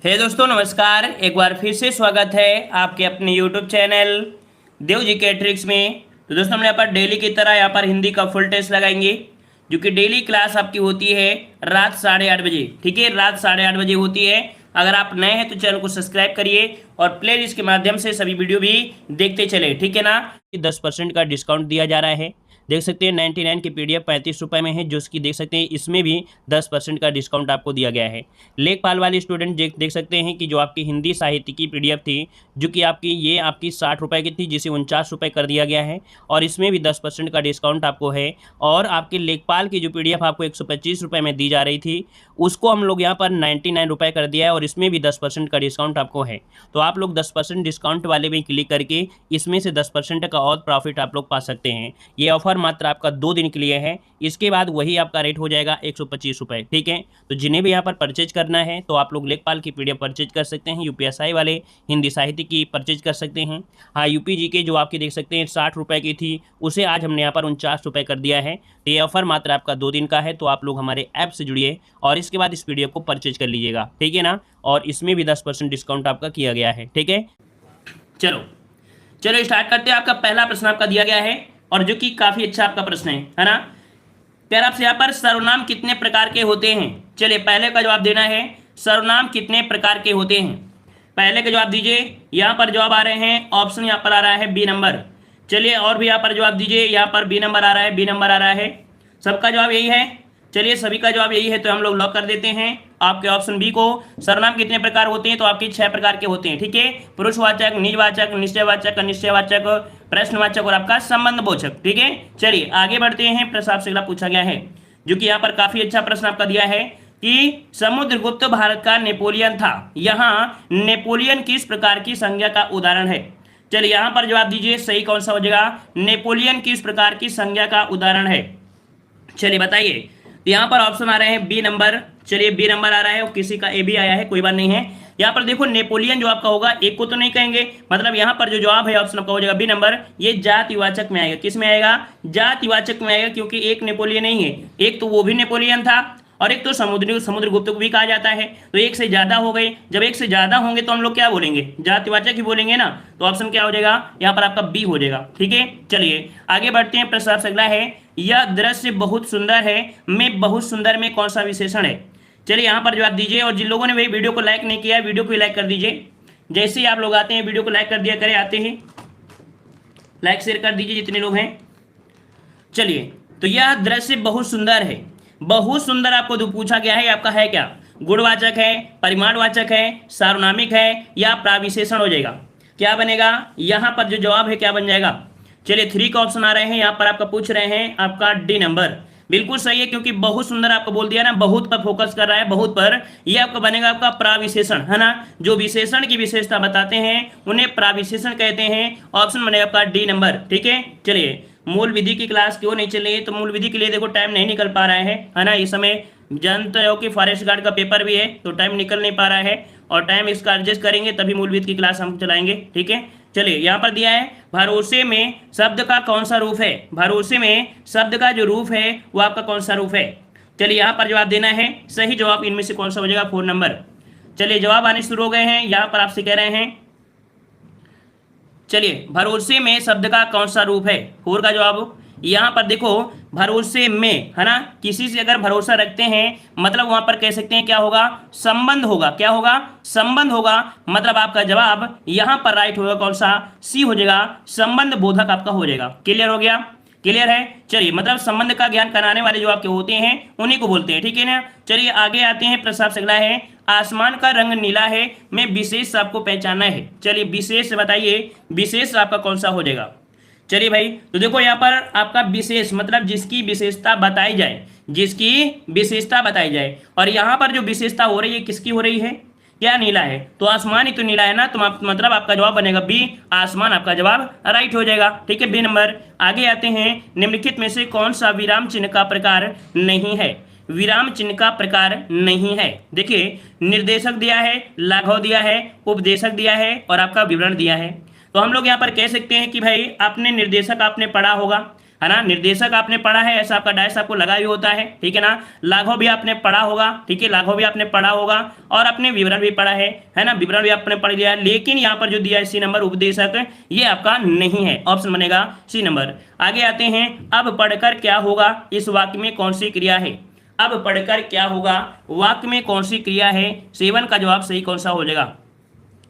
हे दोस्तों नमस्कार। एक बार फिर से स्वागत है आपके अपने YouTube चैनल देव जी के ट्रिक्स में। तो दोस्तों हम यहाँ पर डेली की तरह यहाँ पर हिंदी का फुल टेस्ट लगाएंगे, जो कि डेली क्लास आपकी होती है रात 8:30 बजे। ठीक है, रात 8:30 बजे होती है। अगर आप नए हैं तो चैनल को सब्सक्राइब करिए और प्ले लिस्ट के माध्यम से सभी वीडियो भी देखते चले। ठीक है ना। 10% का डिस्काउंट दिया जा रहा है। देख सकते हैं 99 की PDF 35 रुपये में है, जो कि देख सकते हैं इसमें भी 10% का डिस्काउंट आपको दिया गया है। लेखपाल वाले स्टूडेंट देख सकते हैं कि जो आपकी हिंदी साहित्य की PDF थी, जो कि आपकी 60 रुपये की थी, जिसे 49 रुपये कर दिया गया है और इसमें भी 10% का डिस्काउंट आपको है। और आपके लेखपाल की जो PDF आपको 125 रुपये में दी जा रही थी, उसको हम लोग यहाँ पर 99 रुपये कर दिया है और इसमें भी 10% का डिस्काउंट आपको है। तो आप लोग 10% डिस्काउंट वाले में क्लिक करके इसमें से 10% का और प्रॉफिट आप लोग पा सकते हैं। ये ऑफर मात्र आपका 2 दिन के लिए है, इसके बाद वही आपका रेट हो जाएगा 125 रुपये। ठीक है, तो जिन्हें भी यहाँ पर परचेज करना है तो आप लोग लेखपाल की PDF परचेज कर सकते हैं, UPSI वाले हिंदी साहित्य की परचेज कर सकते हैं। हाँ, UPG के जो आपकी देख सकते हैं 60 रुपये की थी, उसे आज हमने यहाँ पर 49 रुपये कर दिया है। तो ये ऑफर मात्र आपका 2 दिन का है, तो आप लोग हमारे ऐप से जुड़िए और इसके बाद इस PDF को परचेज कर लीजिएगा। ठीक है ना, और इसमें भी 10% डिस्काउंट आपका किया गया है। ठीक है, चलो स्टार्ट करते हैं। आपका पहला प्रश्न आपका दिया गया है और जो कि काफी अच्छा आपका प्रश्न है ना। यार आपसे यहाँ पर सर्वनाम कितने प्रकार के होते हैं। चलिए पहले का जवाब देना है, सर्वनाम कितने प्रकार के होते हैं। पहले का जवाब दीजिए। यहाँ पर जवाब आ रहे हैं, ऑप्शन यहाँ पर आ रहा है बी नंबर। चलिए और भी यहाँ पर जवाब दीजिए। यहाँ पर बी नंबर आ रहा है, बी नंबर आ रहा है। सबका जवाब यही है। चलिए सभी का जवाब यही है, तो हम लोग लॉक कर देते हैं आपके ऑप्शन बी को। सर्वनाम कितने प्रकार होते हैं, तो आपके 6 प्रकार के होते हैं। ठीक है, पुरुषवाचक, निजवाचक, निश्चयवाचक, अनिश्चयवाचक, प्रश्नवाचक और आपका संबंधबोधक। ठीक है, चलिए आगे बढ़ते हैं। प्रश्न आपसे अगला पूछा गया है, जो कि यहाँ पर काफी अच्छा प्रश्न आपका दिया है कि समुद्रगुप्त भारत का नेपोलियन था। यहाँ नेपोलियन किस प्रकार की संज्ञा का उदाहरण है। चलिए यहाँ पर जवाब दीजिए, सही कौन सा हो जाएगा। नेपोलियन किस प्रकार की संज्ञा का उदाहरण है, चलिए बताइए। तो यहाँ पर ऑप्शन आ रहे हैं बी नंबर। चलिए बी नंबर आ रहा है और किसी का ए भी आया है, कोई बात नहीं है। यहाँ पर देखो नेपोलियन जो आपका होगा, एक को तो नहीं कहेंगे, मतलब यहाँ पर जो जवाब है ऑप्शन आपका हो जाएगा बी नंबर। ये जातिवाचक में आएगा। किस में आएगा, जातिवाचक में आएगा, क्योंकि एक नेपोलियन नहीं है, एक तो वो भी नेपोलियन था और एक तो समुद्रगुप्त को भी कहा जाता है। तो एक से ज्यादा हो गए, जब एक से ज्यादा होंगे तो हम लोग क्या बोलेंगे, जातिवाचक ही बोलेंगे ना। तो ऑप्शन क्या हो जाएगा, यहाँ पर आपका बी हो जाएगा। ठीक है, चलिए आगे बढ़ते हैं। प्रश्न आपसे अगला है, यह दृश्य बहुत सुंदर है में बहुत सुंदर में कौन सा विशेषण है। चलिए यहाँ पर जवाब दीजिए और जिन लोगों ने भाई वीडियो को लाइक नहीं किया है, वीडियो को लाइक कर दीजिए। जैसे ही आप लोग आते हैं वीडियो को लाइक कर दिया करें, आते हैं लाइक शेयर कर दीजिए जितने लोग हैं। चलिए, तो यह दृश्य बहुत सुंदर है, बहुत सुंदर आपको जो पूछा गया है, आपका है क्या, गुणवाचक है, परिमाणवाचक है, सार्वनामिक है या प्राविशेषण हो जाएगा। क्या बनेगा, यहाँ पर जो जवाब है क्या बन जाएगा। चलिए 3 का ऑप्शन आ रहे हैं, यहाँ पर आपका पूछ रहे हैं आपका डी नंबर। बिल्कुल सही है, क्योंकि बहुत सुंदर आपको बोल दिया ना, बहुत पर फोकस कर रहा है, बहुत पर। ये आपका बनेगा आपका प्राविशेषण, है ना। जो विशेषण की विशेषता बताते हैं उन्हें प्राविशेषण कहते हैं। ऑप्शन बनेगा आपका डी नंबर। ठीक है, चलिए मूल विधि की क्लास क्यों नहीं चल रही है, तो मूल विधि के लिए देखो टाइम नहीं निकल पा रहा है ना। इस समय जानते हो कि फॉरेस्ट गार्ड का पेपर भी है, तो टाइम निकल नहीं पा रहा है और टाइम इसका एडजस्ट करेंगे तभी मूल विधि की क्लास हम चलाएंगे। ठीक है, चलिए यहाँ पर दिया है, भरोसे में शब्द का कौन सा रूप है। भरोसे में शब्द का जो रूप है वो आपका कौन सा रूप है। चलिए यहाँ पर जवाब देना है, सही जवाब इनमें से कौन सा हो जाएगा, 4 नंबर। चलिए जवाब आने शुरू हो गए हैं, यहाँ पर आपसे कह रहे हैं। चलिए भरोसे में शब्द का कौन सा रूप है, 4 का जवाब। यहाँ पर देखो भरोसे में, है ना, किसी से अगर भरोसा रखते हैं मतलब वहां पर कह सकते हैं क्या होगा, संबंध होगा। क्या होगा, संबंध होगा। मतलब आपका जवाब यहाँ पर राइट होगा कौन सा, सी हो जाएगा, संबंध बोधक आपका हो जाएगा। क्लियर हो गया, क्लियर है। चलिए मतलब संबंध का ज्ञान कराने वाले जो आपके होते हैं उन्हीं को बोलते हैं। ठीक है ना, चलिए आगे आते हैं। प्रश्न आपसे अगला है, आसमान का रंग नीला है में विशेष आपको पहचानना है। चलिए विशेष बताइए, विशेष आपका कौन सा हो जाएगा। चलिए भाई, तो देखो यहाँ पर आपका विशेष मतलब जिसकी विशेषता बताई जाए, जिसकी विशेषता बताई जाए। और यहाँ पर जो विशेषता हो रही है किसकी हो रही है, क्या नीला है, तो आसमान ही तो नीला है ना। तो मतलब आपका जवाब बनेगा बी, आसमान आपका जवाब राइट हो जाएगा। ठीक है, बी नंबर। आगे आते हैं, निम्नलिखित में से कौन सा विराम चिन्ह का प्रकार नहीं है। विराम चिन्ह का प्रकार नहीं है। देखिए निर्देशक दिया है, लाघव दिया है, उपदेशक दिया है और आपका विवरण दिया है। तो हम लोग यहाँ पर कह सकते हैं कि भाई आपने निर्देशक आपने पढ़ा होगा, है ना। निर्देशक आपने पढ़ा है, ऐसा आपका डैश आपको लगा ही होता है, ठीक है ना। लाघव भी आपने पढ़ा होगा, ठीक है, लाघव भी आपने पढ़ा होगा और अपने विवरण भी पढ़ा है ना, विवरण भी आपने पढ़ लिया। लेकिन यहाँ पर जो दिया है सी नंबर उपदेशक, ये आपका नहीं है, ऑप्शन बनेगा सी नंबर। आगे आते हैं, अब पढ़कर क्या होगा, इस वाक्य में कौन सी क्रिया है। अब पढ़कर क्या होगा वाक्य में कौन सी क्रिया है, 7 का जवाब सही कौन सा हो जाएगा।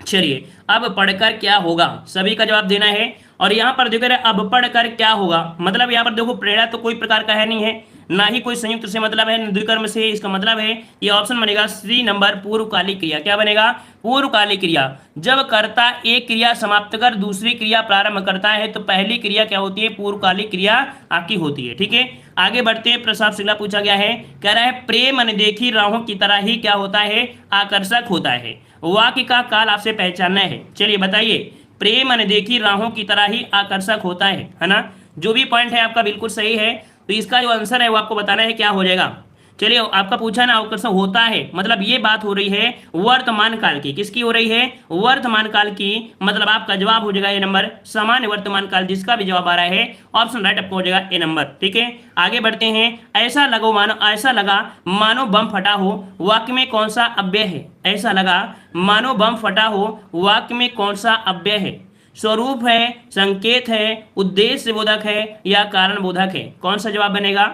चलिए, अब पढ़कर क्या होगा, सभी का जवाब देना है। और यहाँ पर देखो अब पढ़कर क्या होगा, मतलब यहाँ पर देखो प्रेरणा तो कोई प्रकार का है नहीं है, ना ही कोई संयुक्त से मतलब है, द्विकर्म से। इसका मतलब है ये ऑप्शन बनेगा सी नंबर, पूर्वकालिक क्रिया। क्या बनेगा, पूर्वकालिक क्रिया। जब कर्ता एक क्रिया समाप्त कर दूसरी क्रिया प्रारंभ करता है तो पहली क्रिया क्या होती है, पूर्वकालिक क्रिया आपकी होती है, ठीक है। आगे बढ़ते हैं, प्रश्न आपसे पूछा गया है, कह रहा है प्रेम अनदेखी राहों की तरह ही क्या होता है, आकर्षक होता है। वाक्य का काल आपसे पहचानना है। चलिए बताइए, प्रेम अनदेखी राहों की तरह ही आकर्षक होता है ना। जो भी पॉइंट है आपका बिल्कुल सही है, तो इसका जो आंसर है वो आपको बताना है क्या हो जाएगा। चलिए, आपका पूछा ना आकर्षक होता है, मतलब ये बात हो रही है वर्तमान काल की, किसकी हो रही है, वर्तमान काल की। मतलब आपका जवाब हो जाएगा ए नंबर, सामान्य वर्तमान काल। जिसका भी जवाब आ रहा है ऑप्शन राइट आपको हो जाएगा ए नंबर, ठीक है। आगे बढ़ते हैं, ऐसा लगो मानो, ऐसा लगा मानो बम फटा हो, वाक्य में कौन सा अव्यय है। ऐसा लगा मानो बम फटा हो, वाक्य में कौन सा अव्यय है। स्वरूप है, संकेत है, उद्देश्य बोधक है या कारण बोधक है, कौन सा जवाब बनेगा।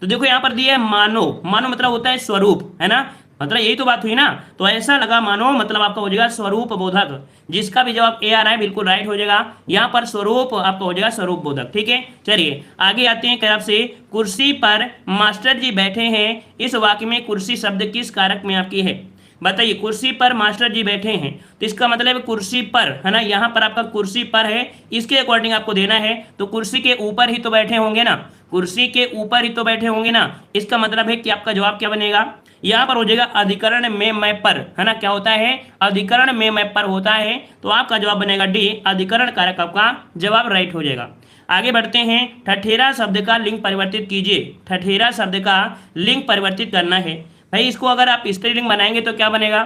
तो देखो यहाँ पर दिया है मानो, मानो मतलब होता है स्वरूप, है ना, मतलब यही तो बात हुई ना। तो ऐसा लगा मानो मतलब आपका हो जाएगा स्वरूप बोधक। जिसका भी जवाब ए आ रहा है बिल्कुल राइट हो जाएगा। यहाँ पर स्वरूप आपका हो जाएगा स्वरूप बोधक, ठीक है। चलिए आगे आते हैं, तरफ से कुर्सी पर मास्टर जी बैठे हैं, इस वाक्य में कुर्सी शब्द किस कारक में आपकी है। बताइए, कुर्सी पर मास्टर जी बैठे हैं, तो इसका मतलब कुर्सी पर, है ना, यहाँ पर आपका कुर्सी पर है, इसके अकॉर्डिंग आपको देना है। तो कुर्सी के ऊपर ही तो बैठे होंगे ना, कुर्सी के ऊपर ही तो बैठे होंगे ना। इसका मतलब है कि आपका जवाब क्या बनेगा, यहाँ पर हो जाएगा अधिकरण में मैं पर, है ना। क्या होता है, अधिकरण में मैं पर होता है। तो आपका जवाब बनेगा डी, अधिकरण कारक आपका जवाब राइट हो जाएगा। आगे बढ़ते हैं, ठठेरा शब्द का लिंग परिवर्तित कीजिए। ठठेरा शब्द का लिंग परिवर्तित करना है भाई। इसको अगर आप स्त्रीलिंग बनाएंगे तो क्या बनेगा,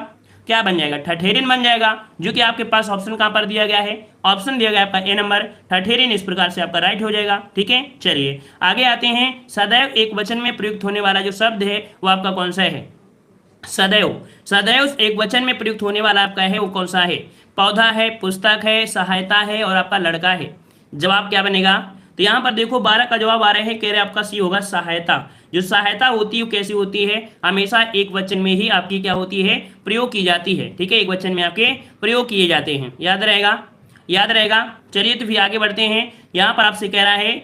क्या बन जाएगा, ठठेरिन बन जाएगा। जो कि आपके पास ऑप्शन कहां पर दिया गया है, ऑप्शन दिया गया आपका ए नंबर, ठठेरिन। इस प्रकार से आपका राइट हो जाएगा, ठीक है। चलिए आगे आते हैं, सदैव एक वचन में प्रयुक्त होने वाला जो शब्द है वो आपका कौन सा है। सदैव, सदैव एक वचन में प्रयुक्त होने वाला आपका है वो कौन सा है। पौधा है, पुस्तक है, सहायता है और आपका लड़का है। जवाब क्या बनेगा, तो यहाँ पर देखो 12 का जवाब आ रहे हैं, कह रहे आपका सी होगा सहायता। जो सहायता होती है वो कैसी होती है, हमेशा एक वचन में ही आपकी क्या होती है, प्रयोग की जाती है, ठीक है। एक वचन में आपके प्रयोग किए जाते हैं, याद रहेगा, याद रहेगा। चलिए तो फिर आगे बढ़ते हैं, यहाँ पर आपसे कह रहा है,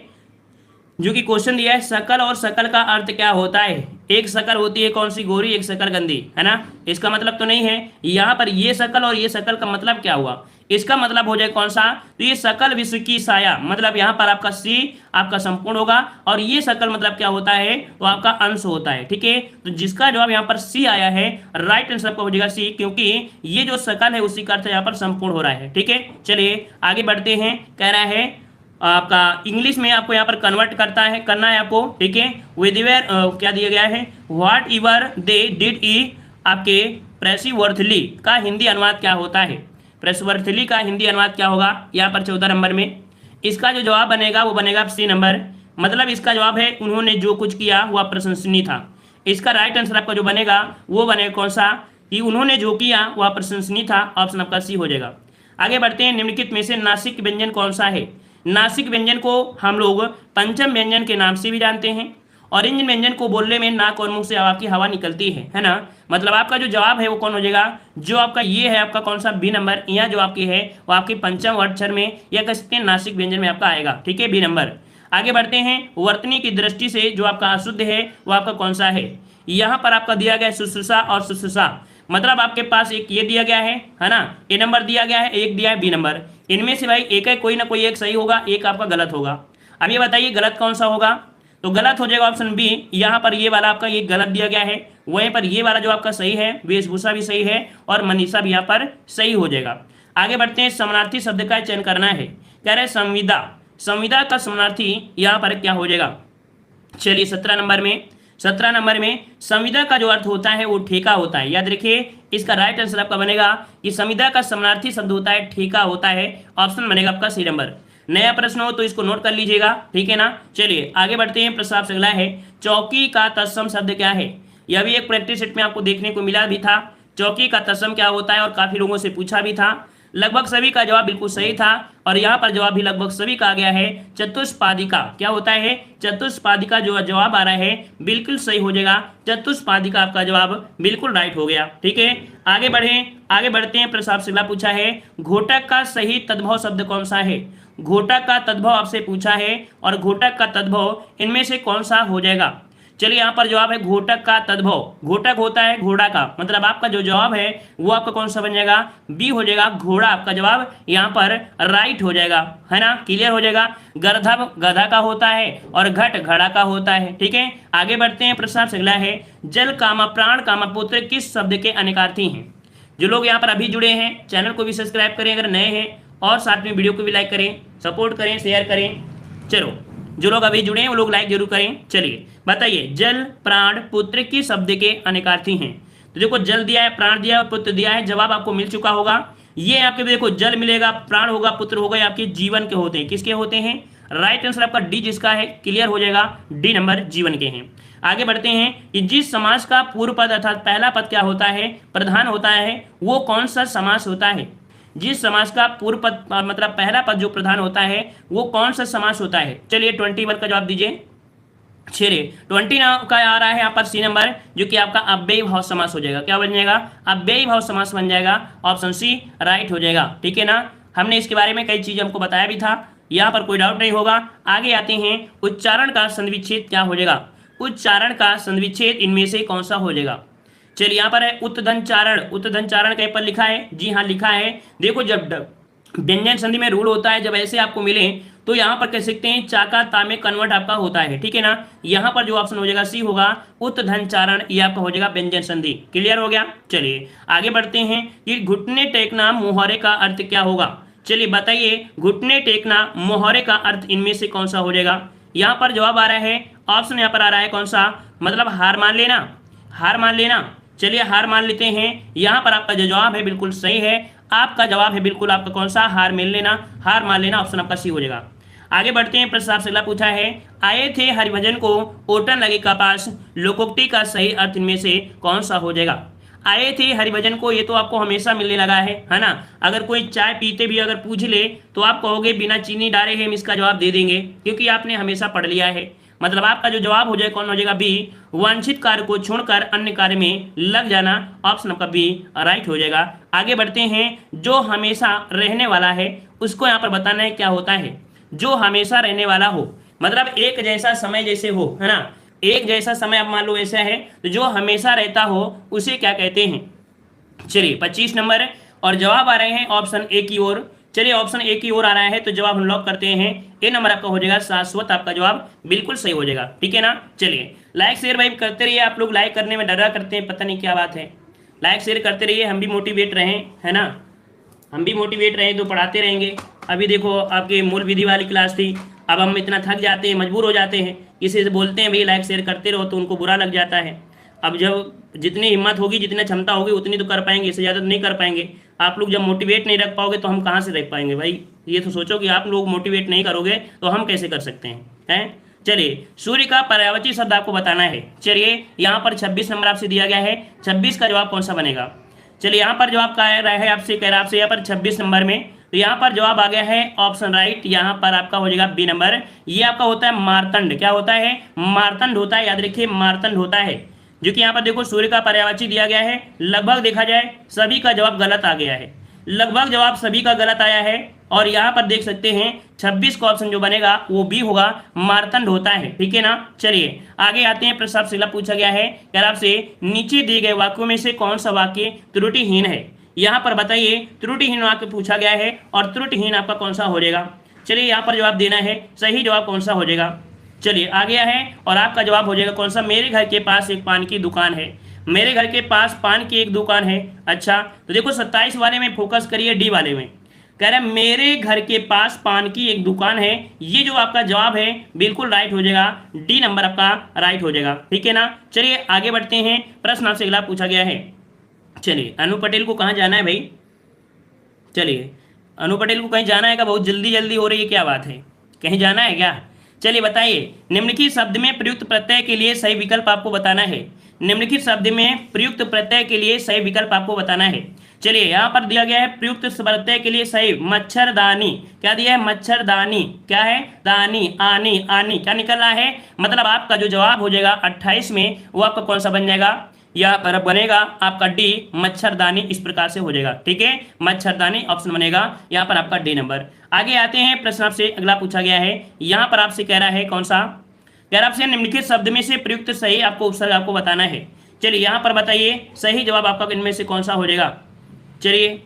जो कि क्वेश्चन दिया है, सकल और सकल का अर्थ क्या होता है। एक सकल होती है कौन सी, गोरी, एक सकल गंदी, है ना। इसका मतलब तो नहीं है यहाँ पर ये सकल और ये सकल का मतलब क्या हुआ। इसका मतलब हो जाए कौन सा, तो ये सकल विश्व की साया, मतलब यहाँ पर आपका सी आपका संपूर्ण होगा। और ये सकल मतलब क्या होता है, तो आपका अंश होता है, ठीक है। तो जिसका जवाब यहाँ पर सी आया है, राइट आंसर आपका हो जाएगा सी, क्योंकि ये जो सकल है उसी का अर्थ यहाँ पर संपूर्ण हो रहा है, ठीक है। चलिए आगे बढ़ते हैं, कह रहा है आपका इंग्लिश में आपको यहाँ पर कन्वर्ट करना है आपको, ठीक है। विदिवेयर क्या दिया गया है, व्हाट एवर दे डिड ई आपके प्रेसीवर्थली का हिंदी अनुवाद क्या होता है। प्रेसीवर्थली का हिंदी अनुवाद क्या होगा, यहाँ पर 14 नंबर में। इसका जो जवाब बनेगा वो बनेगा सी नंबर, मतलब इसका जवाब है उन्होंने जो कुछ किया वह प्रशंसनीय था। इसका राइट आंसर आपका जो बनेगा वो बनेगा कौन सा, कि उन्होंने जो किया वह प्रशंसनीय था, ऑप्शन आपका सी हो जाएगा। आगे बढ़ते हैं, निम्नलिखित में से नासिक व्यंजन कौन सा है। नासिक व्यंजन को हम लोग पंचम व्यंजन के नाम से भी जानते हैं, और इन व्यंजन को बोलने में नाक और मुंह से आपकी हवा निकलती है ना। मतलब आपका जो जवाब है वो कौन हो जाएगा, जो आपका ये है आपका कौन सा, बी नंबर। यहाँ जो आपकी है वो आपकी पंचम अक्षर में या कह सकते हैं नासिक व्यंजन में आपका आएगा, ठीक है, बी नंबर। आगे बढ़ते हैं, वर्तनी की दृष्टि से जो आपका अशुद्ध है वो आपका कौन सा है। यहाँ पर आपका दिया गया शुश्रूषा और शुश्रूषा, मतलब आपके पास एक ये दिया गया है ना, ए नंबर दिया गया है, एक दिया है बी नंबर। इनमें से भाई एक है, कोई ना कोई एक सही होगा, एक आपका गलत होगा। अब ये बताइए गलत कौन सा होगा, तो गलत हो जाएगा ऑप्शन बी। यहाँ पर ये वाला आपका ये गलत दिया गया है, वहीं पर ये वाला जो आपका सही है, वेशभूषा भी सही है और मनीषा भी यहाँ पर सही हो जाएगा। आगे बढ़ते हैं, समानार्थी शब्द का चयन करना है। कह रहे संविदा, संविदा का समानार्थी यहाँ पर क्या हो जाएगा। चलिए 17 नंबर में संविदा का जो अर्थ होता है वो ठेका होता है। याद रखिए, इसका राइट आंसर आपका बनेगा कि संविदा का समानार्थी शब्द होता है ठेका होता है, ऑप्शन बनेगा आपका सी नंबर। नया प्रश्न हो तो इसको नोट कर लीजिएगा, ठीक है ना। चलिए आगे बढ़ते हैं। प्रश्न आपसे अगला है, चौकी का तत्सम शब्द क्या है। यह भी एक प्रैक्टिस सेट में आपको देखने को मिला भी था। चौकी का तत्सम क्या होता है और काफी लोगों से पूछा भी था। लगभग सभी का जवाब बिल्कुल सही था और यहाँ पर जवाब भी लगभग सभी का आ गया है। चतुष्पादिका क्या होता है, चतुष्पादिका जो जवाब आ रहा है बिल्कुल सही हो जाएगा। चतुष्पादिका आपका जवाब बिल्कुल राइट हो गया, ठीक है। आगे बढ़ते हैं। प्रश्न आपसे अगला पूछा है, घोटक का सही तद्भव शब्द कौन सा है। घोटक का तद्भव आपसे पूछा है और घोटक का तद्भव इनमें से कौन सा हो जाएगा। चलिए यहाँ पर जवाब है घोटक का तद्भव। घोटक होता है घोड़ा का, मतलब आपका जो जवाब है वो आपका कौन सा बन जाएगा, बी हो जाएगा। घोड़ा आपका जवाब यहाँ पर राइट हो जाएगा, है ना, क्लियर हो जाएगा। गर्दभ गधा का होता है और घट घड़ा का होता है, ठीक है। आगे बढ़ते हैं। प्रश्न से अगला है, जल कामा प्राण कामा पुत्र किस शब्द के अनेकार्थी हैं। जो लोग यहाँ पर अभी जुड़े हैं चैनल को भी सब्सक्राइब करें अगर नए हैं, और साथ में वीडियो को भी लाइक करें, सपोर्ट करें, शेयर करें। चलो जो लोग अभी जुड़े हैं वो लोग लाइक जरूर करें। चलिए बताइए, जल प्राण पुत्र किस शब्द के अनेकार्थी हैं। तो देखो जल दिया है, प्राण दिया है, पुत्र दिया है, जवाब आपको मिल चुका होगा। ये आपके देखो जल मिलेगा, प्राण होगा, पुत्र होगा, ये आपके जीवन के होते हैं। किसके होते हैं, राइट आंसर आपका डी जिसका है, क्लियर हो जाएगा, डी नंबर जीवन के हैं। आगे बढ़ते हैं कि जिस समास का पूर्व पद अर्थात पहला पद क्या होता है, प्रधान होता है, वो कौन सा समास होता है। जिस समास का पूर्व पद मतलब पहला पद जो प्रधान होता है वो कौन सा समास होता है। चलिए 21 का जवाब दीजिए। चलिए 20 का आ रहा है यहाँ पर सी नंबर, जो कि आपका अव्ययी भाव समास हो जाएगा। क्या बन जाएगा, अव्ययी भाव समास बन जाएगा। ऑप्शन सी राइट हो जाएगा, ठीक है ना। हमने इसके बारे में कई चीजें हमको बताया भी था, यहाँ पर कोई डाउट नहीं होगा। आगे आते हैं, उच्चारण का संधिविच्छेद क्या हो जाएगा। उच्चारण का संधिविच्छेद इनमें से कौन सा हो जाएगा। चलिए यहाँ पर है उत्तधनचारण। उत्तधनचारण कहीं पर लिखा है, जी हाँ लिखा है। देखो जब व्यंजन संधि में रूल होता है, जब ऐसे आपको मिले तो यहाँ पर कह सकते हैं चाका ता में कन्वर्ट आपका होता है, ठीक है ना। यहाँ पर जो ऑप्शन हो जाएगा सी होगा, उत्तधनचारण, ये आपका हो जाएगा व्यंजन संधि। क्लियर हो गया। चलिए आगे बढ़ते हैं कि घुटने टेकना मुहावरे का अर्थ क्या होगा। चलिए बताइए, घुटने टेकना मुहावरे का अर्थ इनमें से कौन सा हो जाएगा। यहाँ पर जवाब आ रहा है, ऑप्शन यहाँ पर आ रहा है कौन सा, मतलब हार मान लेना, हार मान लेना। चलिए हार मान लेते हैं। यहाँ पर आपका जो जवाब है बिल्कुल सही है। आपका जवाब है बिल्कुल आपका कौन सा, हार मान लेना, हार मान लेना, ऑप्शन आपका सी हो जाएगा। आगे बढ़ते हैं। प्रश्न आपसे अगला पूछा है, आए थे हरिभजन को ओटन लगे कपास, लोकोक्ति का सही अर्थ इनमें से कौन सा हो जाएगा। आए थे हरिभजन को, ये तो आपको हमेशा मिलने लगा है ना। अगर कोई चाय पीते भी अगर पूछ ले तो आप कहोगे बिना चीनी डाले हम इसका जवाब दे देंगे, क्योंकि आपने हमेशा पढ़ लिया है। मतलब आपका जो जवाब हो जाए कौन हो जाएगा, बी, वांछित कार्य को छोड़कर अन्य कार्य में लग जाना, ऑप्शन आपका बी राइट हो जाएगा। आगे बढ़ते हैं, जो हमेशा रहने वाला है उसको यहाँ पर बताना है क्या होता है। जो हमेशा रहने वाला हो मतलब एक जैसा समय जैसे हो, है ना, एक जैसा समय आप मान लो ऐसा है, तो जो हमेशा रहता हो उसे क्या कहते हैं। चलिए 25 नंबर और जवाब आ रहे हैं ऑप्शन ए की ओर। चलिए ऑप्शन ए की ओर आ रहा है तो जवाब हम लॉक करते हैं। ए नंबर आपका हो जाएगा शाश्वत, आपका जवाब बिल्कुल सही हो जाएगा, ठीक है ना। चलिए लाइक शेयर भाई करते रहिए, आप लोग लाइक करने में डरा करते हैं, पता नहीं क्या बात है। लाइक शेयर करते रहिए, हम भी मोटिवेट रहें, है ना, हम भी मोटिवेट रहें तो पढ़ाते रहेंगे। अभी देखो आपकी मूल विधि वाली क्लास थी, अब हम इतना थक जाते हैं, मजबूर हो जाते हैं, किसी से बोलते हैं भाई लाइक शेयर करते रहो तो उनको बुरा लग जाता है। अब जब जितनी हिम्मत होगी, जितनी क्षमता होगी उतनी तो कर पाएंगे, इससे ज़्यादा तो नहीं कर पाएंगे। आप लोग जब मोटिवेट नहीं रख पाओगे तो हम कहाँ से रख पाएंगे भाई। ये तो सोचो कि आप लोग मोटिवेट नहीं करोगे तो हम कैसे कर सकते हैं। चलिए सूर्य का पर्यायवाची शब्द आपको बताना है। चलिए यहाँ पर 26 नंबर आपसे दिया गया है, 26 का जवाब कौन सा बनेगा। चलिए यहाँ पर जवाब कह रहा है आपसे, कह रहा है आपसे यहाँ पर 26 नंबर में, तो यहाँ पर जवाब आ गया है ऑप्शन राइट। यहाँ पर आपका हो जाएगा बी नंबर। ये आपका होता है मार्तंड। क्या होता है, मार्तंड होता है, याद रखिए मार्तंड होता है। जो कि यहाँ पर देखो सूर्य का पर्यायवाची दिया गया है, लगभग देखा जाए सभी का जवाब गलत आ गया है, लगभग जवाब सभी का गलत आया है। और यहाँ पर देख सकते हैं 26 का ऑप्शन जो बनेगा वो बी होगा, मार्तंड होता है, ठीक है ना। चलिए आगे आते हैं। प्रश्न आपसे पूछा गया है, कह रहा आपसे नीचे दिए गए वाक्यों में से कौन सा वाक्य त्रुटिहीन है। यहाँ पर बताइए त्रुटिहीन वाक्य पूछा गया है और त्रुटिहीन आपका कौन सा हो जाएगा। चलिए यहाँ पर जवाब देना है, सही जवाब कौन सा हो जाएगा। चलिए आ गया है और आपका जवाब हो जाएगा कौन सा, मेरे घर के पास एक पान की दुकान है। मेरे घर के पास पान की एक दुकान है। अच्छा तो देखो 27 वाले में फोकस करिए, डी वाले में कह रहे हैं मेरे घर के पास पान की एक दुकान है। ये जो आपका जवाब है बिल्कुल राइट हो जाएगा, डी नंबर आपका राइट हो जाएगा, ठीक है ना। चलिए आगे बढ़ते हैं। प्रश्न आपसे अगला पूछा गया है, चलिए अनु पटेल को कहाँ जाना है भाई। चलिए अनु पटेल को कहीं जाना है क्या? बहुत जल्दी जल्दी हो रही है, क्या बात है, कहीं जाना है क्या? चलिए बताइए, निम्नलिखित शब्द में प्रयुक्त प्रत्यय के लिए सही विकल्प आपको बताना है। निम्नलिखित शब्द में प्रयुक्त प्रत्यय के लिए सही विकल्प आपको बताना है। चलिए यहाँ पर दिया गया है प्रयुक्त प्रत्यय के लिए सही मच्छरदानी। क्या दिया है? मच्छरदानी। क्या है? दानी, आनी, आनी। क्या निकल रहा है? मतलब आपका जो जवाब हो जाएगा 28 में, वो आपका कौन सा बन जाएगा? यहाँ पर बनेगा आपका डी, मच्छरदानी। इस प्रकार से हो जाएगा, ठीक है, मच्छरदानी ऑप्शन बनेगा यहाँ पर आपका डी नंबर। आगे आते हैं, प्रश्न आपसे अगला पूछा गया है। यहाँ पर आपसे कह रहा है कौन सा? कह रहा आपसे निम्नलिखित शब्द में से प्रयुक्त सही आपको उपसर्ग आपको बताना है। चलिए यहाँ पर बताइए सही जवाब आपका इनमें से कौन सा हो जाएगा। चलिए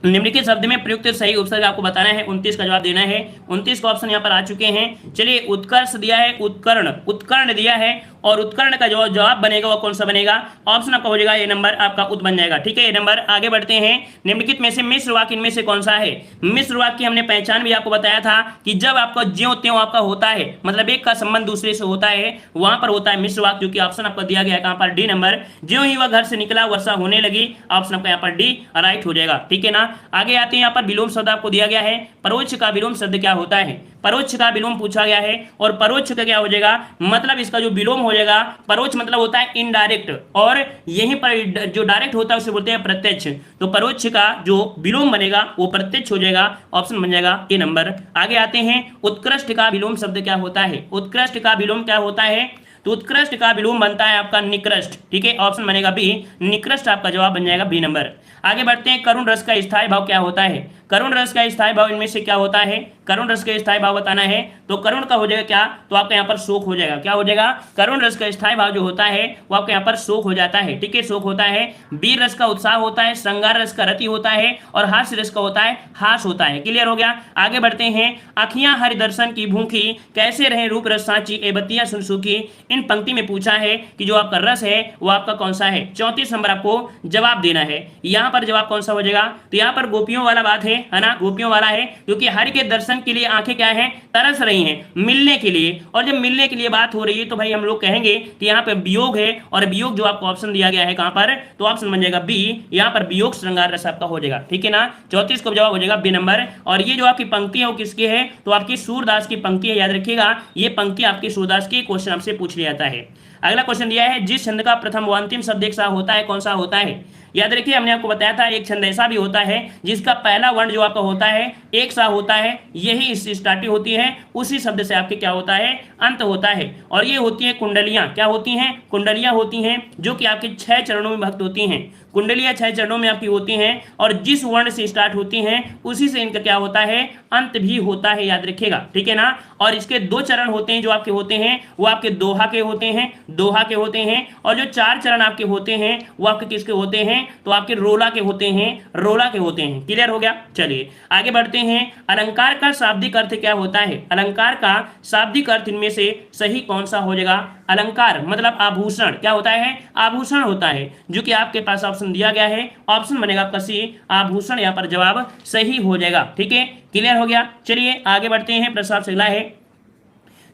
निम्नलिखित शब्द में प्रयुक्त सही उपसर्ग आपको बताना है। 29 का जवाब देना है। 29 का ऑप्शन यहाँ पर आ चुके हैं। चलिए उत्कर्ष दिया है, उत्कर्ण, उत्कर्ण दिया है, और उत्कर्ण का जो जवाब बनेगा वो कौन सा बनेगा? ऑप्शन आपका हो जाएगा ये नंबर आपका उत बन जाएगा, ठीक है, ये नंबर। आगे बढ़ते हैं, निम्नलिखित में से मिश्र वाक्य इनमें से कौन सा है? मिश्र वाक्य की हमने पहचान भी आपको बताया था कि जब आपका ज्यों त्यों आपका होता है, मतलब एक का संबंध दूसरे से होता है, वहां पर होता है मिश्र वाक्य, जो कि ऑप्शन आपको दिया गया है कहां पर? D number. ज्यों ही वह घर से निकला वर्षा होने लगी, ऑप्शन आपका यहाँ पर डी राइट हो जाएगा, ठीक है ना। आगे आते हैं, यहाँ पर विलोम शब्द आपको दिया गया है। परोक्ष का विलोम शब्द क्या होता है? परोक्ष का विलोम पूछा गया है, और परोक्ष का क्या हो जाएगा? मतलब इसका जो विलोम हो जाएगा, परोक्ष मतलब होता है इनडायरेक्ट, और यहीं पर जो डायरेक्ट होता है उसे बोलते हैं प्रत्यक्ष। तो परोक्ष का जो विलोम बनेगा वो प्रत्यक्ष हो जाएगा, ऑप्शन बन जाएगा ए नंबर। आगे आते हैं, उत्कृष्ट का विलोम शब्द क्या होता है? उत्कृष्ट का विलोम क्या होता है? तो उत्कृष्ट का विलोम बनता है आपका निकृष्ट, ठीक है, ऑप्शन बनेगा बी, निकृष्ट आपका जवाब बन जाएगा बी नंबर। आगे बढ़ते हैं, करुण रस का स्थायी भाव क्या होता है? करुण रस का स्थायी भाव इनमें से क्या होता है? करुण रस का स्थायी भाव बताना है, तो करुण का हो जाएगा क्या? तो आपका यहाँ पर शोक हो जाएगा। क्या हो जाएगा? करुण रस का स्थायी भाव जो होता है वो आपके यहाँ पर शोक हो जाता है, ठीक है, शोक होता है। वीर रस का उत्साह होता है, श्रृंगार रस का रति होता है, और हास्य रस का होता है हास होता है। क्लियर हो गया? आगे बढ़ते हैं, अखियां हरि दर्शन की भूखी, कैसे रहे रूप रस सांची, ए बत्तियां सुन सुखी। इन पंक्ति में पूछा है कि जो आपका रस है वो आपका कौन सा है? 34 नंबर आपको जवाब देना है। यहाँ पर जवाब कौन सा हो जाएगा? तो यहाँ पर गोपियों वाला बात है ना, गोपियों वाला है, क्योंकि हरि के दर्शन के लिए आंखें क्या है? तरस रही हैं, मिलने के लिए। और जब मिलने के लिए बात हो रही है तो भाई हम लोग कहेंगे कि यहाँ पे वियोग है, और वियोग जो आपको ऑप्शन दिया गया है कहां पर? तो ऑप्शन बन जाएगा बी, यहाँ पर वियोग श्रृंगार रस आपका हो जाएगा, ठीक है ना। 34 को जवाब हो जाएगा बी नंबर। और ये जो आपकी पंक्ति है वो किसकी है? तो आपकी सूरदास की पंक्ति है, याद रखिएगा, ये पंक्ति आपकी सूरदास की क्वेश्चन आपसे पूछ लिया जाता है। अगला क्वेश्चन दिया है, जिस छंद का प्रथम व अंतिम शब्द एक सा होता है, कौन सा होता है? याद रखिए, हमने आपको बताया था एक छंद ऐसा भी होता है जिसका पहला वर्ण जो आपका होता है एक सा होता है, यही इससे स्टार्टिंग होती है, उसी शब्द से आपके क्या होता है? अंत होता है। और ये होती है कुंडलियां। क्या होती हैं? कुंडलियां होती हैं, जो कि आपके 6 चरणों में भक्त होती हैं। कुंडलियां 6 चरणों में आपकी होती हैं, और जिस वर्ण से स्टार्ट होती हैं उसी से इनका क्या होता है? अंत भी होता है, याद रखिएगा, ठीक है ना। और इसके 2 चरण होते हैं जो आपके होते हैं, वो आपके दोहा के होते हैं, दोहा के होते हैं। और जो 4 चरण आपके होते हैं वो आपके किसके होते हैं? तो आपके रोला के होते हैं, रोला के होते हैं। क्लियर हो गया? चलिए आगे बढ़ते हैं, अलंकार का शाब्दिक अर्थ क्या होता है? अलंकार का शाब्दिक अर्थ इनमें से सही कौन सा हो जाएगा? अलंकार मतलब आभूषण। क्या होता है? आभूषण होता है, जो कि आपके पास ऑप्शन दिया गया है, ऑप्शन बनेगा आपका सी, आभूषण। यहाँ पर जवाब सही हो जाएगा, ठीक है, क्लियर हो गया। चलिए आगे बढ़ते हैं, प्रश्न आपसे अगला है,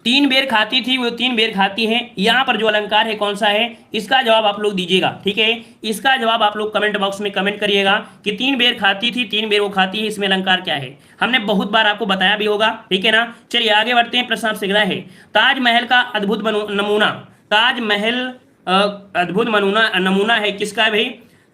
3 बेर खाती थी वो 3 बेर खाती है, यहाँ पर जो अलंकार है कौन सा है? इसका जवाब आप लोग दीजिएगा, ठीक है, इसका जवाब आप लोग कमेंट बॉक्स में कमेंट करिएगा कि 3 बेर खाती थी, 3 बेर वो खाती है, इसमें अलंकार क्या है? हमने बहुत बार आपको बताया भी होगा, ठीक है ना। चलिए आगे बढ़ते हैं, प्रश्न आपसे अगला है, ताजमहल का अद्भुत नमूना, ताजमहल अद्भुत नमूना है किसका है भाई?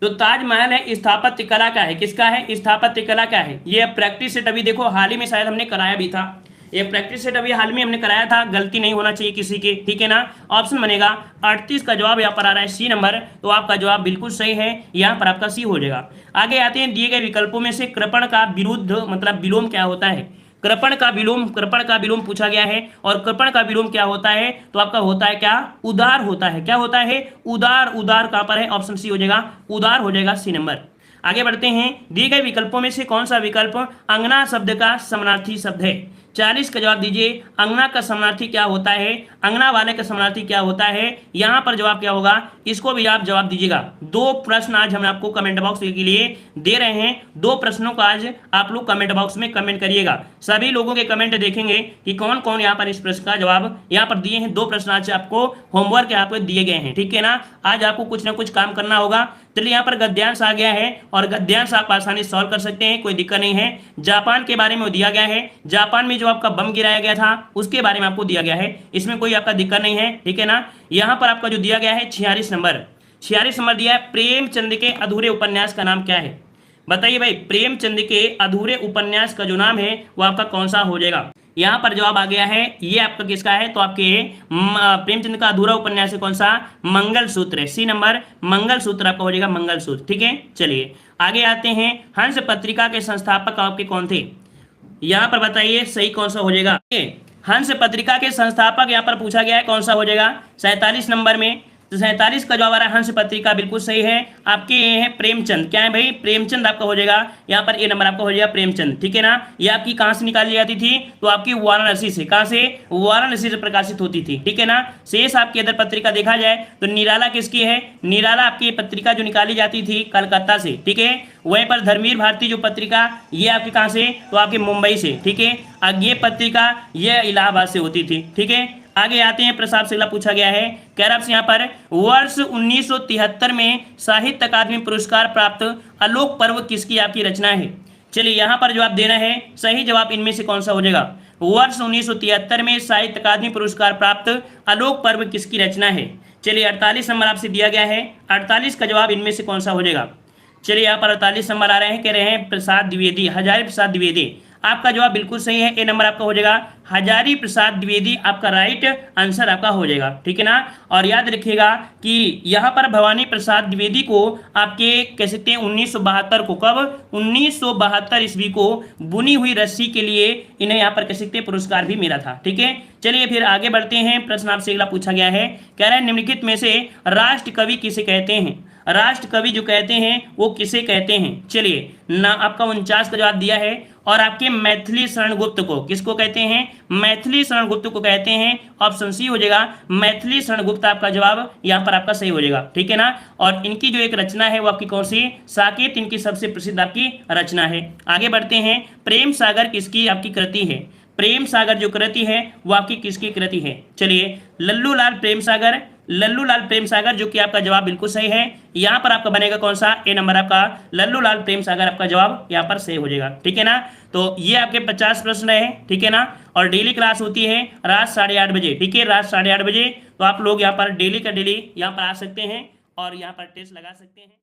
तो ताजमहल है स्थापत्य कला का है, किसका है? स्थापत्य कला का है। ये प्रैक्टिस सेट अभी देखो हाल ही में शायद हमने कराया भी था, ये प्रैक्टिस सेट अभी हाल में हमने कराया था, गलती नहीं होना चाहिए किसी की, ठीक है ना। ऑप्शन बनेगा 38 का जवाब यहाँ पर आ रहा है सी नंबर, तो आपका जवाब बिल्कुल सही है, यहाँ पर आपका सी हो जाएगा। आगे आते हैं, दिए गए विकल्पों में से कृपण का विरुद्ध मतलब विलोम क्या होता है? कृपण का विलोम पूछा गया है, और कृपण का विलोम क्या होता है? तो आपका होता है क्या? उदार होता है। क्या होता है? उदार। उदार कहां पर है? ऑप्शन सी हो जाएगा, उदार हो जाएगा सी नंबर। आगे बढ़ते हैं, दिए गए विकल्पों में से कौन सा विकल्प अंगना शब्द का समानार्थी शब्द है? 40 का जवाब दीजिए, अंगना का समानार्थी क्या होता है? अंगना वाले का समानार्थी क्या होता है? यहाँ पर जवाब क्या होगा? इसको भी आप जवाब दीजिएगा। 2 प्रश्न आज हम आपको कमेंट बॉक्स के लिए दे रहे हैं, 2 प्रश्नों का आज आप लोग कमेंट बॉक्स में कमेंट करिएगा। सभी लोगों के कमेंट देखेंगे कि कौन कौन यहाँ पर इस प्रश्न का जवाब यहाँ पर दिए हैं। 2 प्रश्न आज आपको होमवर्क आपको दिए गए हैं, ठीक है ना। आज आपको कुछ ना कुछ काम करना होगा, चलिए यहाँ पर गद्यांश आ गया है और गद्यांश आप आसानी से सॉल्व कर सकते हैं, कोई दिक्कत नहीं है। जापान के बारे में दिया गया है, जापान में जो आपका बम गिराया गया था उसके बारे में आपको दिया गया है, इसमें कोई आपका दिक्कत नहीं है, ठीक है ना। यहाँ पर आपका जो दिया गया है 46 नंबर दिया है, प्रेमचंद के अधूरे उपन्यास का नाम क्या है? बताइए भाई, प्रेमचंद के अधूरे उपन्यास का जो नाम है वो आपका कौन सा हो जाएगा? यहाँ पर जवाब आ गया है, ये आपका किसका है? तो आपके प्रेमचंद का अधूरा उपन्यास है कौन सा? मंगलसूत्र है। सी नंबर मंगलसूत्र आपका हो जाएगा, मंगलसूत्र, ठीक है। चलिए आगे आते हैं, हंस पत्रिका के संस्थापक आपके कौन थे? यहाँ पर बताइए सही कौन सा हो जाएगा? हंस पत्रिका के संस्थापक यहाँ पर पूछा गया है, कौन सा हो जाएगा? 47 नंबर में, तो 47 का जवाब आ रहा है हंस पत्रिका, बिल्कुल सही है। आपके ये है प्रेमचंद, क्या है भाई? प्रेमचंद आपका हो जाएगा, यहाँ पर ए नंबर आपका हो जाएगा प्रेमचंद, ठीक है ना। ये आपकी कहाँ से निकाली जाती थी? तो आपकी वाराणसी से, कहाँ से? वाराणसी से प्रकाशित होती थी, ठीक है ना। शेष आपकी अदर पत्रिका देखा जाए तो निराला किसकी है? निराला आपकी पत्रिका जो निकाली जाती थी कलकत्ता से, ठीक है। वहीं पर धर्मवीर भारती जो पत्रिका, ये आपकी कहाँ से? तो आपके मुंबई से, ठीक है। अब ये पत्रिका ये इलाहाबाद से होती थी, ठीक है। आगे आते हैं, प्रश्न आपसे अगला पूछा गया है, कह रहा है यहाँ पर वर्ष 1973 में साहित्य अकादमी पुरस्कार प्राप्त आलोक पर्व किसकी आपकी रचना है? चलिए यहाँ पर जवाब देना है, सही जवाब इनमें से कौन सा हो जाएगा? वर्ष 1973 में साहित्य अकादमी पुरस्कार प्राप्त आलोक पर्व किसकी रचना है? चलिए 48 नंबर आपसे दिया गया है, 48 का जवाब इनमें से कौन सा हो जाएगा? चलिए यहाँ पर 48 नंबर आ रहे हैं, कह रहे हैं प्रसाद द्विवेदी, हजारी प्रसाद द्विवेदी। आपका जवाब बिल्कुल सही है, ए नंबर आपका हो जाएगा, हजारी प्रसाद द्विवेदी आपका राइट आंसर आपका हो जाएगा, ठीक है ना। और याद रखिएगा कि यहाँ पर भवानी प्रसाद द्विवेदी को आपके कह सकते हैं 1972 को, कब? 1972 ईस्वी को बुनी हुई रस्सी के लिए इन्हें यहाँ पर कह सकते हैं पुरस्कार भी मिला था, ठीक है। चलिए फिर आगे बढ़ते हैं, प्रश्न आपसे अगला पूछा गया है, कह रहा है निम्नलिखित में से राष्ट्र कवि किसे कहते हैं? राष्ट्र कवि जो कहते हैं वो किसे कहते हैं? चलिए ना, आपका 49 का जवाब दिया है। और आपके मैथिली शरण गुप्त को किसको कहते हैं? मैथिली शरण गुप्त को कहते हैं, ऑप्शन सी हो जाएगा, मैथिली शरण गुप्त आपका जवाब यहाँ पर आपका सही हो जाएगा, ठीक है ना। और इनकी जो एक रचना है वो आपकी कौन सी? साकेत इनकी सबसे प्रसिद्ध आपकी रचना है। आगे बढ़ते हैं, प्रेम सागर किसकी आपकी कृति है? प्रेम सागर जो कृति है वो आपकी किसकी कृति है? चलिए लल्लू लाल प्रेम सागर, लल्लू लाल प्रेम सागर, जो कि आपका जवाब बिल्कुल सही है। यहाँ पर आपका बनेगा कौन सा? ए नंबर आपका लल्लू लाल प्रेम सागर आपका जवाब यहाँ पर सही हो जाएगा, ठीक है ना। तो ये आपके 50 प्रश्न है, ठीक है ना। और डेली क्लास होती है रात 8:30 बजे, ठीक है, रात 8:30 बजे। तो आप लोग यहाँ पर डेली का डेली यहाँ पर आ सकते हैं और यहाँ पर टेस्ट लगा सकते हैं।